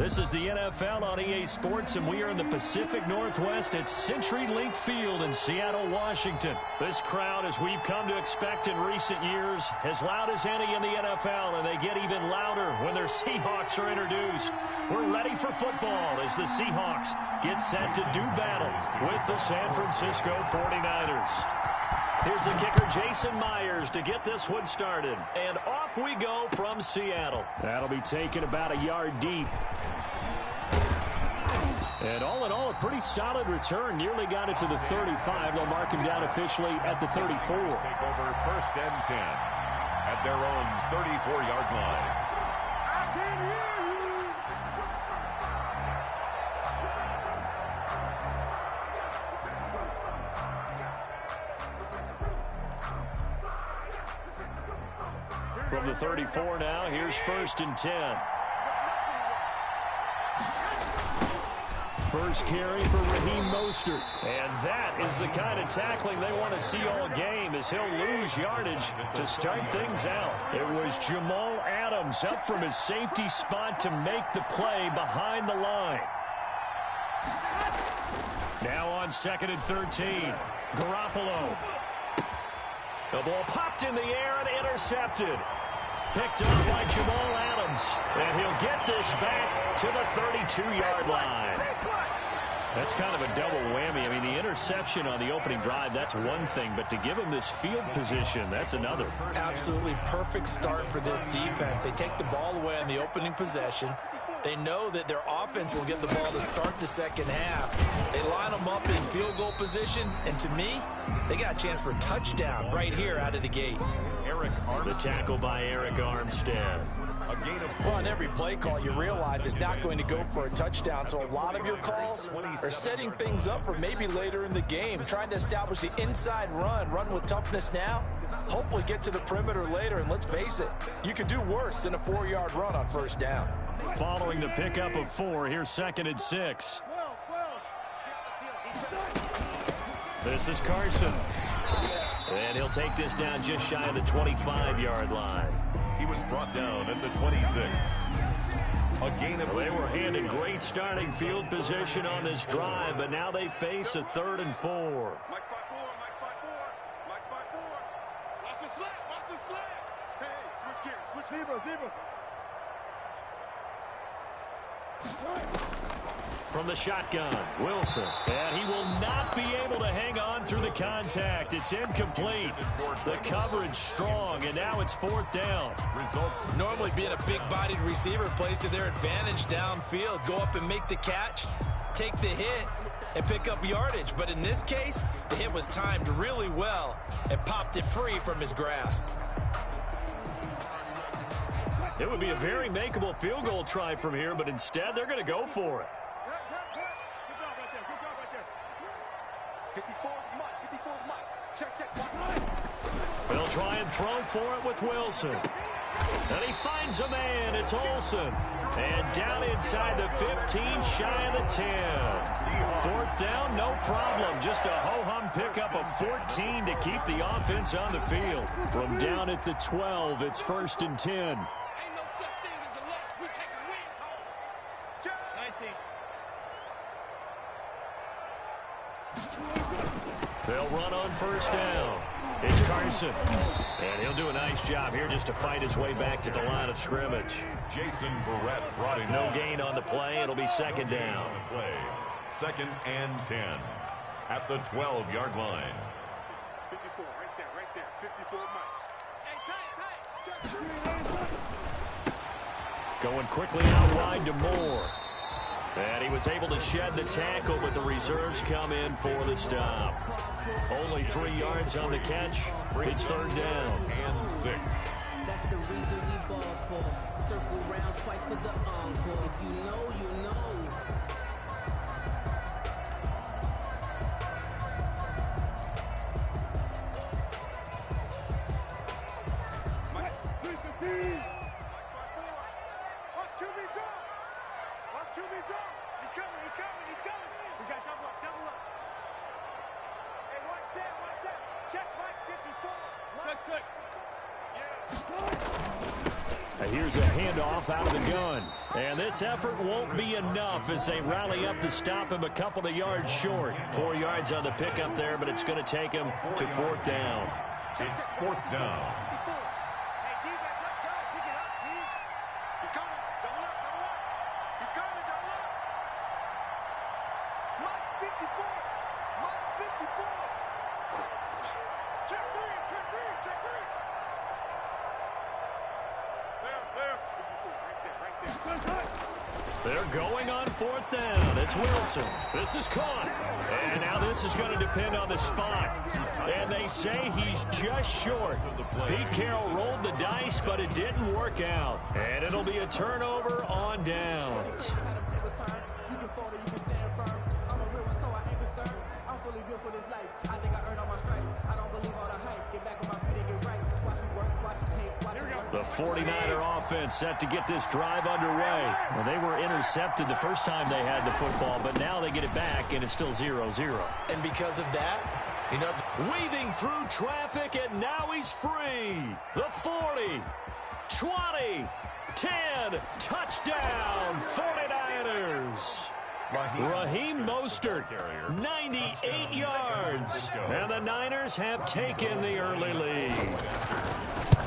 This is the NFL on EA Sports, and we are in the Pacific Northwest at CenturyLink Field in Seattle, Washington. This crowd, as we've come to expect in recent years, as loud as any in the NFL, and they get even louder when their Seahawks are introduced. We're ready for football as the Seahawks get set to do battle with the San Francisco 49ers. Here's the kicker, Jason Myers, to get this one started. And off we go from Seattle. That'll be taken about a yard deep. And all in all, a pretty solid return. Nearly got it to the 35. They'll mark him down officially at the 34. Take over 1st and 10 at their own 34-yard line. I can hear you. From the 34 now, here's 1st and 10. First carry for Raheem Mostert. And that is the kind of tackling they want to see all game, as he'll lose yardage to start things out. It was Jamal Adams up from his safety spot to make the play behind the line. Now on 2nd and 13. Garoppolo. The ball popped in the air and intercepted. Picked up by Jamal Adams. And he'll get this back to the 32-yard line. That's kind of a double whammy. I mean, the interception on the opening drive, that's one thing. But to give him this field position, that's another. Absolutely perfect start for this defense. They take the ball away on the opening possession. They know that their offense will get the ball to start the second half. They line them up in field goal position, and to me, they got a chance for a touchdown right here out of the gate. The tackle by Eric Armstead. Well, on every play call, you realize it's not going to go for a touchdown, so a lot of your calls are setting things up for maybe later in the game, trying to establish the inside run with toughness now, hopefully get to the perimeter later, and let's face it, you could do worse than a 4-yard run on 1st down. Following the pickup of 4, here's 2nd and 6. This is Carson. And he'll take this down just shy of the 25-yard line. He was brought down at the 26. A gain of... Well, they were handed great starting field position on this drive, but now they face a 3rd and 4. Mike spot 4, Mike spot 4, Mike spot 4. Watch the slant. Hey, switch gears, switch Zebra. From the shotgun, Wilson. And he will not be able to hang on through the contact. It's incomplete. The coverage strong, and now it's 4th down. Results. Normally being a big-bodied receiver plays to their advantage downfield. Go up and make the catch, take the hit, and pick up yardage. But in this case, the hit was timed really well and popped it free from his grasp. It would be a very makeable field goal try from here, but instead they're going to go for it. They'll try and throw for it with Wilson. And he finds a man. It's Olsen. And down inside the 15, shy of the 10. 4th down, no problem. Just a ho-hum pickup of 14 to keep the offense on the field. From down at the 12, it's 1st and 10. They'll run on 1st down. It's Carson. And he'll do a nice job here just to fight his way back to the line of scrimmage. Jason Barrett brought him no gain on the play. It'll be 2nd down. Play. 2nd and 10 at the 12-yard line. 54, right there. 54, Mike. Going quickly out wide to Moore. And he was able to shed the tackle, but the reserves come in for the stop. Only 3 yards on the catch. It's 3rd down. And 6. That's the reason we ball for. Circle round twice for the encore. If you know, you know. Mike, 315. Watch QB drop. Watch QB drop. He's coming. We got double up. Hey, one set. Check Mike 54. Check. Here's a handoff out of the gun. And this effort won't be enough as they rally up to stop him a couple of yards short. 4 yards on the pickup there, but it's going to take him to 4th down. It's 4th down. They're going on 4th down. It's Wilson. This is caught. And now this is going to depend on the spot. And they say he's just short. Pete Carroll rolled the dice, but it didn't work out. And it'll be a turnover on downs. The 49er offense set to get this drive underway. Well, they were intercepted the first time they had the football, but now they get it back, and it's still 0-0. And because of that, you know, weaving through traffic, and now he's free. The 40, 20, 10, touchdown, 49ers. Raheem Mostert, 98 yards. And the Niners have taken the early lead.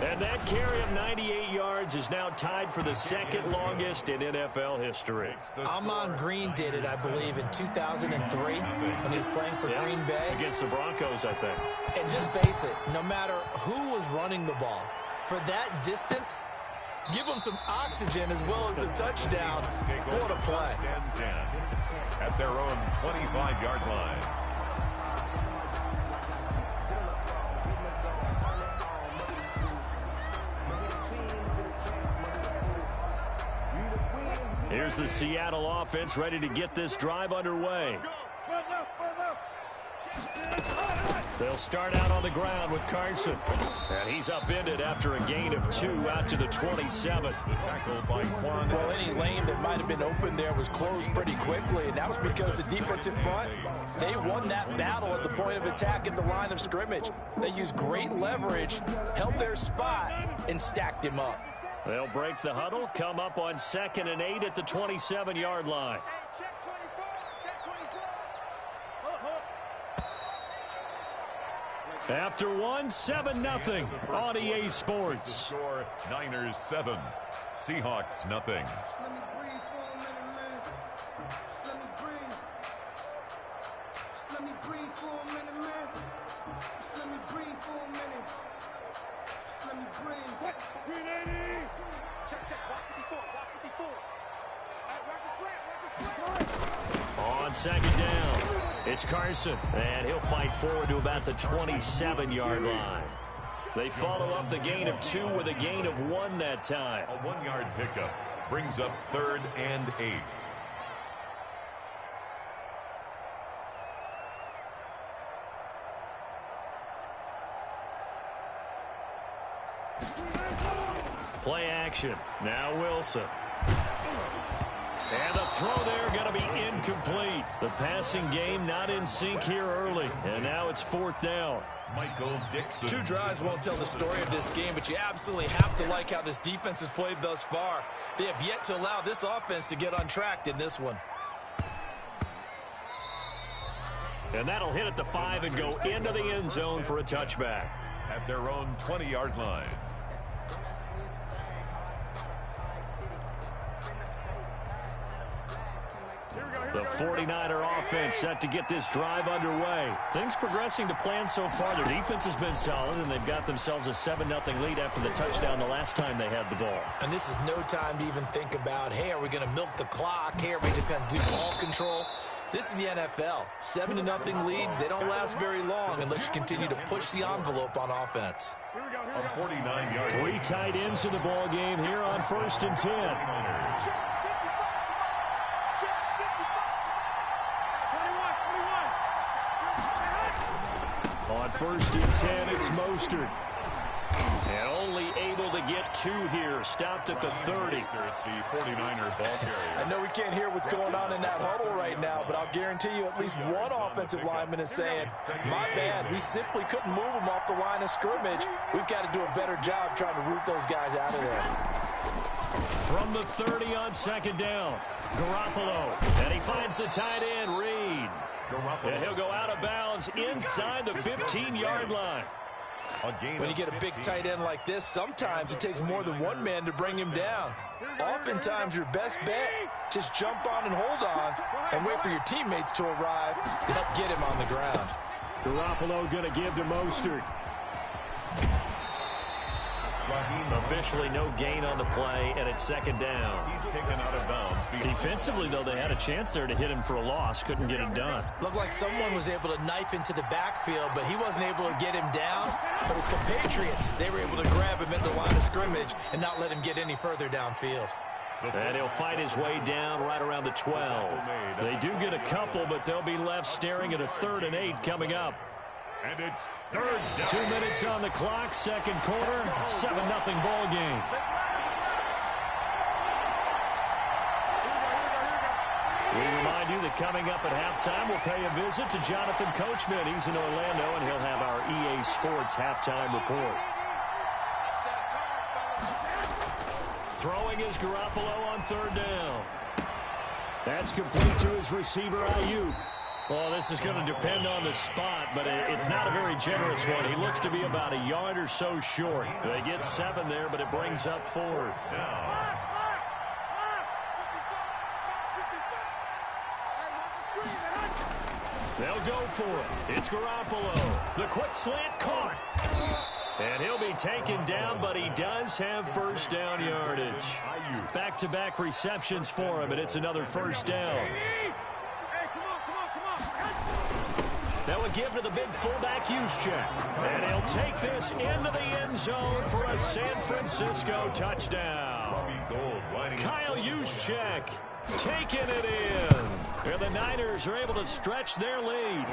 And that carry of 98 yards is now tied for the second longest in NFL history. Ahman Green did it, I believe, in 2003 when he was playing for Green Bay. Against the Broncos, I think. And just face it, no matter who was running the ball, for that distance, give them some oxygen as well as the touchdown. What a play. At their own 25-yard line. Here's the Seattle offense ready to get this drive underway. They'll start out on the ground with Carson. And he's upended after a gain of 2 out to the 27. Tackled by Quan. Well, any lane that might have been open there was closed pretty quickly, and that was because the defensive front, they won that battle at the point of attack at the line of scrimmage. They used great leverage, held their spot, and stacked him up. They'll break the huddle, come up on 2nd and 8 at the 27-yard line. After 1, 7-0 on EA Sports. Score Niners 7, Seahawks nothing. On 2nd down, it's Carson, and he'll fight forward to about the 27-yard line. They follow up the gain of 2 with a gain of 1 that time. A 1-yard pickup brings up 3rd and 8. Play action. Now Wilson. And the throw there going to be incomplete. The passing game not in sync here early. And now it's 4th down. Michael Dixon. 2 drives won't tell the story of this game, but you absolutely have to like how this defense has played thus far. They have yet to allow this offense to get untracked in this one. And that'll hit at the 5 and go into the end zone for a touchback. At their own 20-yard line. The 49er offense set to get this drive underway. Things progressing to plan so far. Their defense has been solid, and they've got themselves a 7-0 lead after the touchdown the last time they had the ball. And this is no time to even think about, hey, are we going to milk the clock? Hey, are we just going to do ball control? This is the NFL. 7-0 leads, they don't last very long unless you continue to push the envelope on offense. A 49-yard. 3 tight ends in the ball game here on 1st and 10. On 1st and 10, it's Mostert. And only able to get 2 here. Stopped at the 30. The 49er ball carrier. And know we can't hear what's going on in that huddle right now, but I'll guarantee you at least one offensive lineman is saying, my bad, we simply couldn't move them off the line of scrimmage. We've got to do a better job trying to root those guys out of there. From the 30 on second down, Garoppolo. And he finds the tight end, Reed. And he'll go out of bounds inside the 15-yard line. When you get a big tight end like this, sometimes it takes more than one man to bring him down. Oftentimes, your best bet, just jump on and hold on and wait for your teammates to arrive to help get him on the ground. Garoppolo going to give to Mostert. Officially no gain on the play, and it's second down. He's taken out of bounds. Defensively, though, they had a chance there to hit him for a loss. Couldn't get it done. Looked like someone was able to knife into the backfield, but he wasn't able to get him down. But his compatriots, they were able to grab him at the line of scrimmage and not let him get any further downfield. And he'll fight his way down right around the 12. They do get a couple, but they'll be left staring at a 3rd and 8 coming up. And it's third down. 2 minutes on the clock, second quarter, 7-0 ball game. We remind you that coming up at halftime, we'll pay a visit to Jonathan Coachman. He's in Orlando, and he'll have our EA Sports halftime report. Throwing is Garoppolo on 3rd down. That's complete to his receiver, Ayuk. Well, this is going to depend on the spot, but it's not a very generous one. He looks to be about a yard or so short. They get 7 there, but it brings up 4th. They'll go for it. It's Garoppolo. The quick slant caught. And he'll be taken down, but he does have first down yardage. Back-to-back receptions for him, and it's another first down. That would give to the big fullback Juszczyk. And he'll take this into the end zone for a San Francisco touchdown. Kyle Juszczyk taking it in. And the Niners are able to stretch their lead.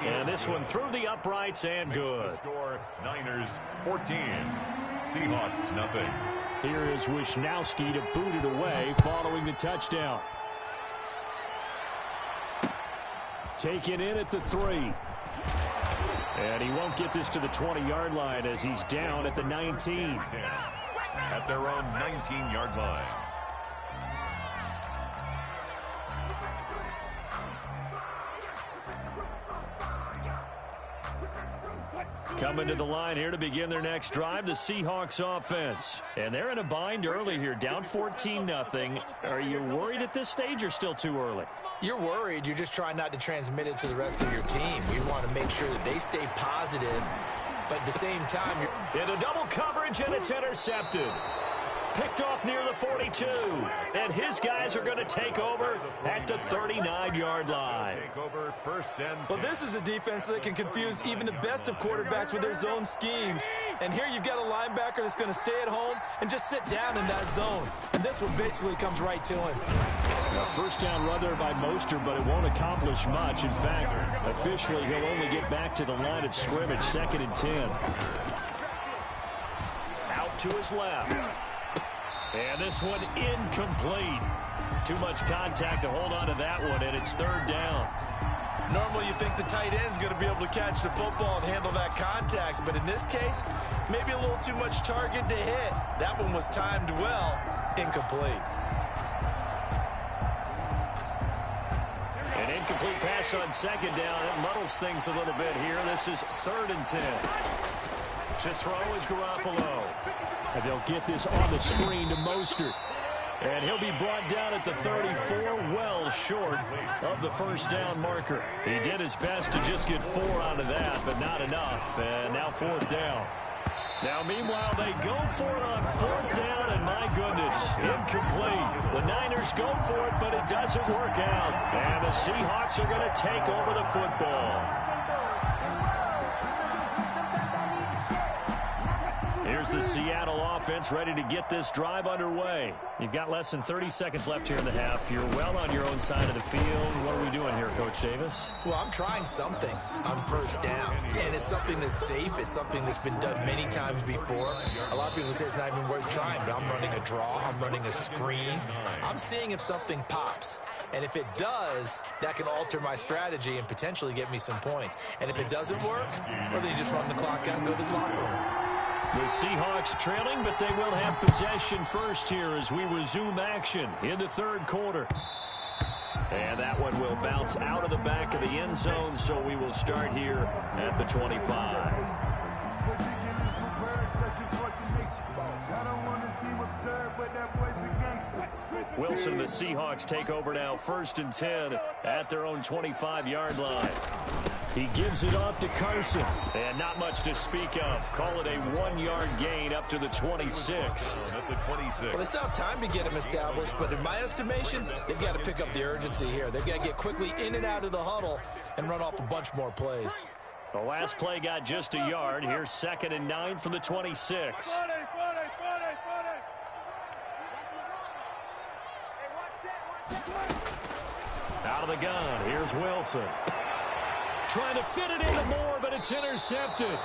And this one through the uprights and good. Score Niners 14. Seahawks nothing. Here is Wisnowski to boot it away following the touchdown. Taken in at the 3. And he won't get this to the 20-yard line as he's down at the 19. At their own 19-yard line. Coming to the line here to begin their next drive, the Seahawks offense. And they're in a bind early here, down 14-0. Are you worried at this stage or still too early? You're worried. You're just trying not to transmit it to the rest of your team. We want to make sure that they stay positive, but at the same time, you're in a double coverage, and it's intercepted. Picked off near the 42, and his guys are going to take over at the 39-yard line. Well, this is a defense that can confuse even the best of quarterbacks with their zone schemes. And here you've got a linebacker that's going to stay at home and just sit down in that zone. And this one basically comes right to him. Now, first down run there by Mostert, but it won't accomplish much. In fact, officially, he'll only get back to the line of scrimmage, 2nd and 10. Out to his left. And this one incomplete. Too much contact to hold on to that one, and it's 3rd down. Normally you think the tight end's going to be able to catch the football and handle that contact, but in this case, maybe a little too much target to hit. That one was timed well, incomplete. An incomplete pass on 2nd down. That muddles things a little bit here. This is 3rd and 10. To throw is Garoppolo. And they'll get this on the screen to Mostert. And he'll be brought down at the 34, well short of the first down marker. He did his best to just get 4 out of that, but not enough. And now 4th down. Now, meanwhile, they go for it on 4th down, and my goodness, incomplete. The Niners go for it, but it doesn't work out. And the Seahawks are going to take over the football. Here's the Seattle offense ready to get this drive underway. You've got less than 30 seconds left here in the half. You're well on your own side of the field. What are we doing here, Coach Davis? Well, I'm trying something on first down, and it's something that's safe. It's something that's been done many times before. A lot of people say it's not even worth trying, but I'm running a draw. I'm running a screen. I'm seeing if something pops. And if it does, that can alter my strategy and potentially get me some points. And if it doesn't work, well, then you just run the clock out and go to the locker room. The Seahawks trailing, but they will have possession first here as we resume action in the third quarter. And that one will bounce out of the back of the end zone, so we will start here at the 25. Wilson and the Seahawks take over now, 1st and 10 at their own 25-yard line. He gives it off to Carson, and not much to speak of. Call it a 1-yard gain up to the 26. Well, they still have time to get him established, but in my estimation, they've got to pick up the urgency here. They've got to get quickly in and out of the huddle and run off a bunch more plays. The last play got just a yard. Here's 2nd and 9 from the 26. Out of the gun, here's Wilson. Trying to fit it into Moore, but it's intercepted.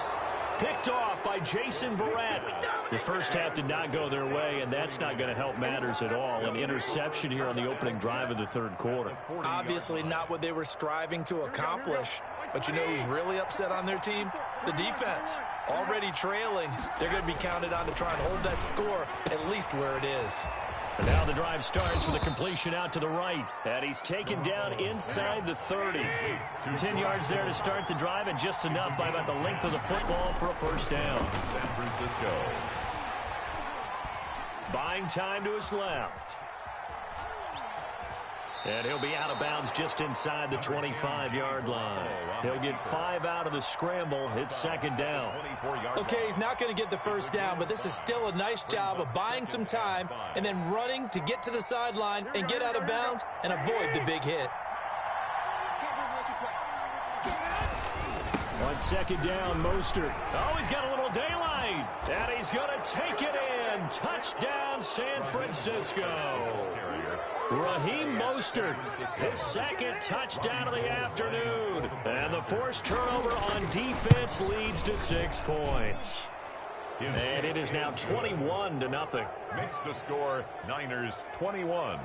Picked off by Jason Verrett. The first half did not go their way, and that's not going to help matters at all. An interception here on the opening drive of the third quarter. Obviously not what they were striving to accomplish. But you know who's really upset on their team? The defense. Already trailing. They're going to be counted on to try and hold that score at least where it is. And now the drive starts with a completion out to the right. And he's taken down inside the 30. 10 yards there to start the drive, and just enough by about the length of the football for a first down. San Francisco. Buying time to his left. And he'll be out of bounds just inside the 25-yard line. He'll get 5 out of the scramble. It's 2nd down. Okay, he's not going to get the first down, but this is still a nice job of buying some time and then running to get to the sideline and get out of bounds and avoid the big hit. On 2nd down, Mostert. Oh, he's got a little daylight. And he's going to take it in. Touchdown, San Francisco. Raheem Mostert, his 2nd touchdown of the afternoon. And the forced turnover on defense leads to 6 points. And it is now 21-0. Makes the score Niners 21.